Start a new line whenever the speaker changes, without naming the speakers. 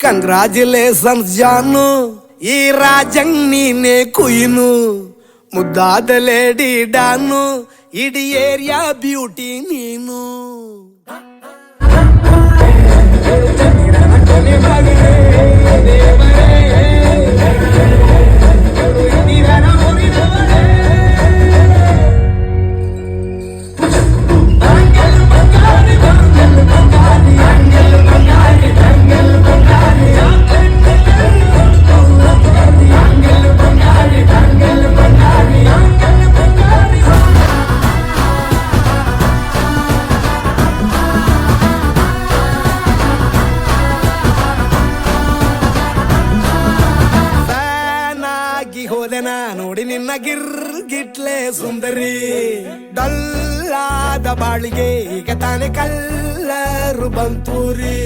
Congratulations ಜಾನು, ಈ ರಾಜಂಗ್ ನೀನೆ ಕುಯ್ನು, ಮುದ್ದಾದ ಲೇಡಿ ಡಾನು, ಇಡೀ ಏರಿಯಾ ಬ್ಯೂಟಿ ನೀನು. ಹೋದೆನ ನೋಡಿ ನಿನ್ನ ಗಿರ್ಗಿಟ್ಲೆ ಸುಂದರಿ, ಡಲ್ಲಾದ ಬಾಳಿಗೆ ಈಗ ತಾನೆ ಕಲ್ಲರು ಬಂತೂರಿ.